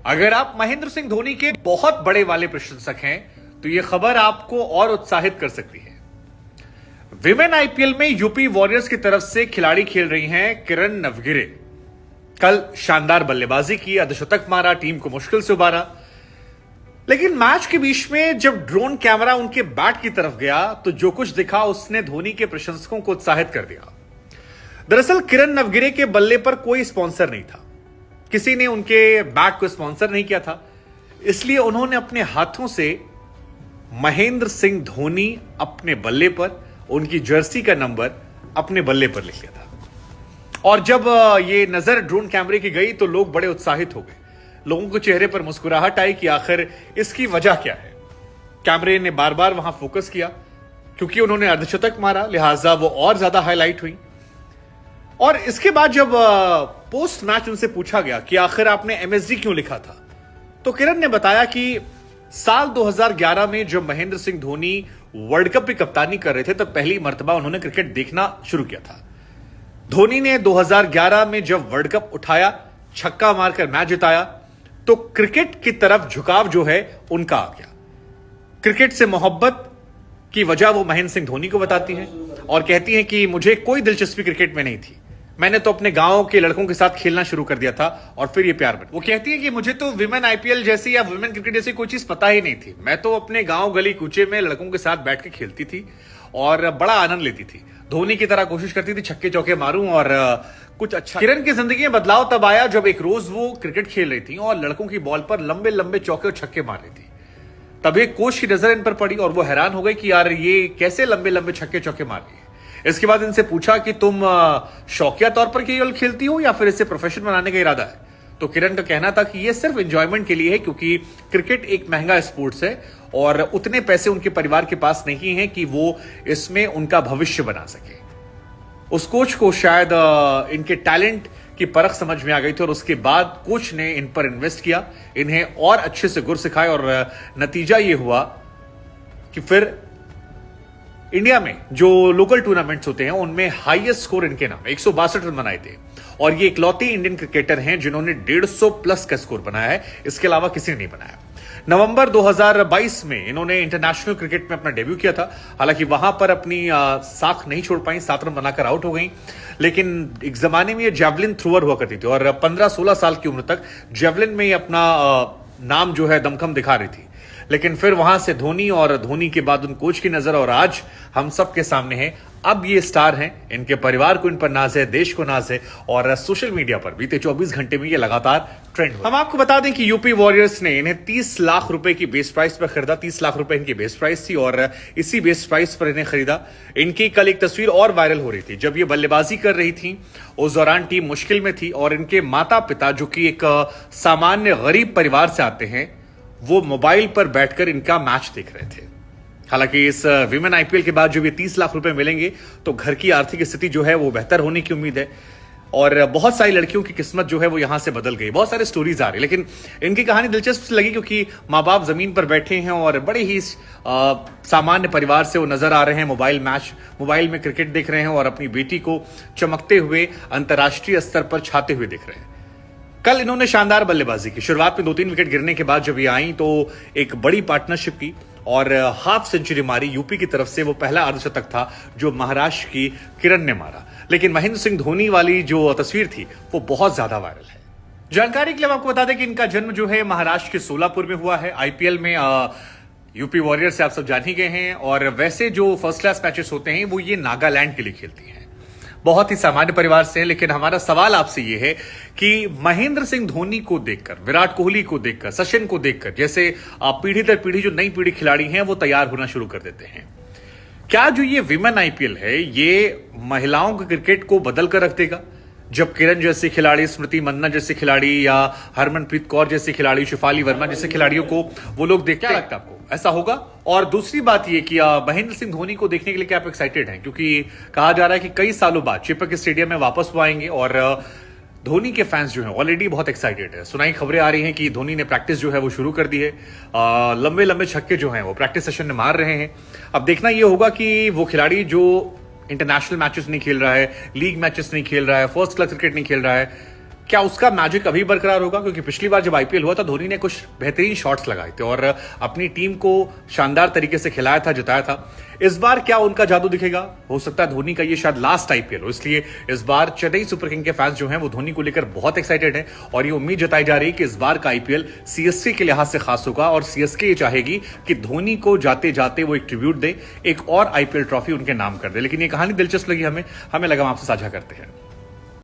अगर आप महेंद्र सिंह धोनी के बहुत बड़े वाले प्रशंसक हैं तो यह खबर आपको और उत्साहित कर सकती है। विमेन आईपीएल में यूपी वॉरियर्स की तरफ से खिलाड़ी खेल रही हैं किरण नवगिरे। कल शानदार बल्लेबाजी की, अर्धशतक मारा, टीम को मुश्किल से उबारा। लेकिन मैच के बीच में जब ड्रोन कैमरा उनके बैट की तरफ गया तो जो कुछ दिखा उसने धोनी के प्रशंसकों को उत्साहित कर दिया। दरअसल किरण नवगिरे के बल्ले पर कोई स्पॉन्सर नहीं था, किसी ने उनके बैट को स्पॉन्सर नहीं किया था, इसलिए उन्होंने अपने हाथों से महेंद्र सिंह धोनी अपने बल्ले पर, उनकी जर्सी का नंबर अपने बल्ले पर लिख लिया था। और जब ये नजर ड्रोन कैमरे की गई तो लोग बड़े उत्साहित हो गए। लोगों के चेहरे पर मुस्कुराहट आई कि आखिर इसकी वजह क्या है। कैमरे ने बार बार वहां फोकस किया क्योंकि उन्होंने अर्धशतक मारा, लिहाजा वो और ज्यादा हाईलाइट हुई। और इसके बाद जब पोस्ट मैच उनसे पूछा गया कि आखिर आपने एमएसडी क्यों लिखा था, तो किरण ने बताया कि साल 2011 में जब महेंद्र सिंह धोनी वर्ल्ड कप की कप्तानी कर रहे थे तब पहली मर्तबा उन्होंने क्रिकेट देखना शुरू किया था। धोनी ने 2011 में जब वर्ल्ड कप उठाया, छक्का मारकर मैच जिताया, तो क्रिकेट की तरफ झुकाव जो है उनका आ गया। क्रिकेट से मोहब्बत की वजह वो महेंद्र सिंह धोनी को बताती हैं और कहती हैं कि मुझे कोई दिलचस्पी क्रिकेट में नहीं थी, मैंने तो अपने गांव के लड़कों के साथ खेलना शुरू कर दिया था और फिर ये प्यार बना। वो कहती है कि मुझे तो विमेन आईपीएल जैसी या विमेन क्रिकेट जैसी कोई चीज पता ही नहीं थी, मैं तो अपने गांव गली कूचे में लड़कों के साथ बैठ के खेलती थी और बड़ा आनंद लेती थी। धोनी की तरह कोशिश करती थी छक्के चौके मारूं और कुछ अच्छा। किरण की जिंदगी में बदलाव तब आया जब एक रोज वो क्रिकेट खेल रही थी और लड़कों की बॉल पर लंबे लंबे चौके और छक्के मार रही थी। तब एक कोच की नजर इन पर पड़ी और वो हैरान हो गई कि यार ये कैसे लंबे लंबे छक्के चौके मार रही है। इसके बाद इनसे पूछा कि तुम शौकिया तौर पर केवल खेलती हो या फिर इसे प्रोफेशन बनाने का इरादा है। तो किरण का कहना था कि ये सिर्फ एंजॉयमेंट के लिए है क्योंकि क्रिकेट एक महंगा स्पोर्ट्स है और उतने पैसे उनके परिवार के पास नहीं है कि वो इसमें उनका भविष्य बना सके। उस कोच को शायद इनके टैलेंट की परख समझ में आ गई थी और उसके बाद कोच ने इन पर इन्वेस्ट किया, इन्हें और अच्छे से गुर सिखाए और नतीजा ये हुआ कि फिर इंडिया में जो लोकल टूर्नामेंट्स होते हैं उनमें हाईएस्ट स्कोर इनके नाम 162 रन बनाए थे और ये इकलौती इंडियन क्रिकेटर हैं जिन्होंने 150 प्लस का स्कोर बनाया है, इसके अलावा किसी ने नहीं बनाया। नवंबर 2022 में इन्होंने इंटरनेशनल क्रिकेट में अपना डेब्यू किया था। हालांकि वहां पर अपनी साख नहीं छोड़ पाई, 7 रन बनाकर आउट हो गई। लेकिन एक जमाने में ये जेवलिन थ्रोअर हुआ करती थी और 15-16 साल की उम्र तक जेवलिन में ही अपना नाम जो है दमखम दिखा रही थी। लेकिन फिर वहां से धोनी और धोनी के बाद उन कोच की नजर और आज हम सबके सामने है। अब ये स्टार हैं, इनके परिवार को इन पर नाज है, देश को नाज है और सोशल मीडिया पर बीते 24 घंटे में ये लगातार ट्रेंड हुआ। हम आपको बता दें कि यूपी वॉरियर्स ने इन्हें 30 लाख रुपए की बेस प्राइस पर खरीदा। 30 लाख रुपए इनकी बेस प्राइस थी और इसी बेस प्राइस पर इन्हें खरीदा। इनकी कल एक तस्वीर और वायरल हो रही थी जब ये बल्लेबाजी कर रही थी। उस दौरान टीम मुश्किल में थी और इनके माता पिता जो कि एक सामान्य गरीब परिवार से आते हैं वो मोबाइल पर बैठकर इनका मैच देख रहे थे। हालांकि इस विमेन आईपीएल के बाद जब ये 30 लाख रुपए मिलेंगे तो घर की आर्थिक स्थिति जो है वो बेहतर होने की उम्मीद है और बहुत सारी लड़कियों की किस्मत जो है वो यहां से बदल गई। बहुत सारे स्टोरीज आ रही, लेकिन इनकी कहानी दिलचस्प लगी क्योंकि माँ बाप जमीन पर बैठे हैं और बड़े ही सामान्य परिवार से वो नजर आ रहे हैं। मोबाइल में क्रिकेट देख रहे हैं और अपनी बेटी को चमकते हुए अंतर्राष्ट्रीय स्तर पर छाते हुए देख रहे हैं। कल इन्होंने शानदार बल्लेबाजी की। शुरुआत में 2-3 विकेट गिरने के बाद जब ये आई तो एक बड़ी पार्टनरशिप की और हाफ सेंचुरी मारी। यूपी की तरफ से वो पहला अर्धशतक था जो महाराष्ट्र की किरण ने मारा। लेकिन महेंद्र सिंह धोनी वाली जो तस्वीर थी वो बहुत ज्यादा वायरल है। जानकारी के लिए हम आपको बता दें कि इनका जन्म जो है महाराष्ट्र के सोलापुर में हुआ है। आईपीएल में यूपी वॉरियर्स से आप सब जान ही गए हैं और वैसे जो फर्स्ट क्लास मैचेस होते हैं वो ये नागालैंड के लिए खेलती हैं। बहुत ही सामान्य परिवार से हैं। लेकिन हमारा सवाल आपसे ये है कि महेंद्र सिंह धोनी को देखकर, विराट कोहली को देखकर, सचिन को देखकर जैसे पीढ़ी दर पीढ़ी जो नई पीढ़ी खिलाड़ी हैं वो तैयार होना शुरू कर देते हैं। क्या जो ये विमेन आईपीएल है ये महिलाओं के क्रिकेट को बदल कर रख देगा? जब किरण जैसे खिलाड़ी, स्मृति मंदाना जैसे खिलाड़ी या हरमनप्रीत कौर जैसे खिलाड़ी, शिफाली वर्मा जैसे खिलाड़ियों को वो लोग देखते हैं, क्या लगता है आपको ऐसा होगा? और दूसरी बात ये कि महेंद्र सिंह धोनी को देखने के लिए क्या आप एक्साइटेड हैं? क्योंकि कहा जा रहा है कि कई सालों बाद चेपक स्टेडियम में वापस वो आएंगे और धोनी के फैंस जो हैं ऑलरेडी बहुत एक्साइटेड है। सुनाई खबरें आ रही हैं कि धोनी ने प्रैक्टिस जो है वो शुरू कर दी है। लंबे लंबे छक्के जो हैं वो प्रैक्टिस सेशन में मार रहे हैं। अब देखना ये होगा कि वो खिलाड़ी जो इंटरनेशनल मैचेस नहीं खेल रहा है, लीग मैचेस नहीं खेल रहा है, फर्स्ट क्लास क्रिकेट नहीं खेल रहा है, क्या उसका मैजिक अभी बरकरार होगा? क्योंकि पिछली बार जब आईपीएल हुआ था धोनी ने कुछ बेहतरीन शॉट्स लगाए थे और अपनी टीम को शानदार तरीके से खिलाया था, जिताया था। इस बार क्या उनका जादू दिखेगा? हो सकता है धोनी का ये शायद लास्ट आईपीएल हो, इसलिए इस बार चेन्नई सुपर किंग के फैंस जो हैं वो धोनी को लेकर बहुत एक्साइटेड हैं और ये उम्मीद जताई जा रही है कि इस बार का आईपीएल सीएसके के लिहाज से खास होगा और सीएसके ये चाहेगी कि धोनी को जाते जाते वो एक ट्रिब्यूट दे, एक और आईपीएल ट्रॉफी उनके नाम कर दे। लेकिन ये कहानी दिलचस्प लगी हमें लगा हम आपसे साझा करते हैं।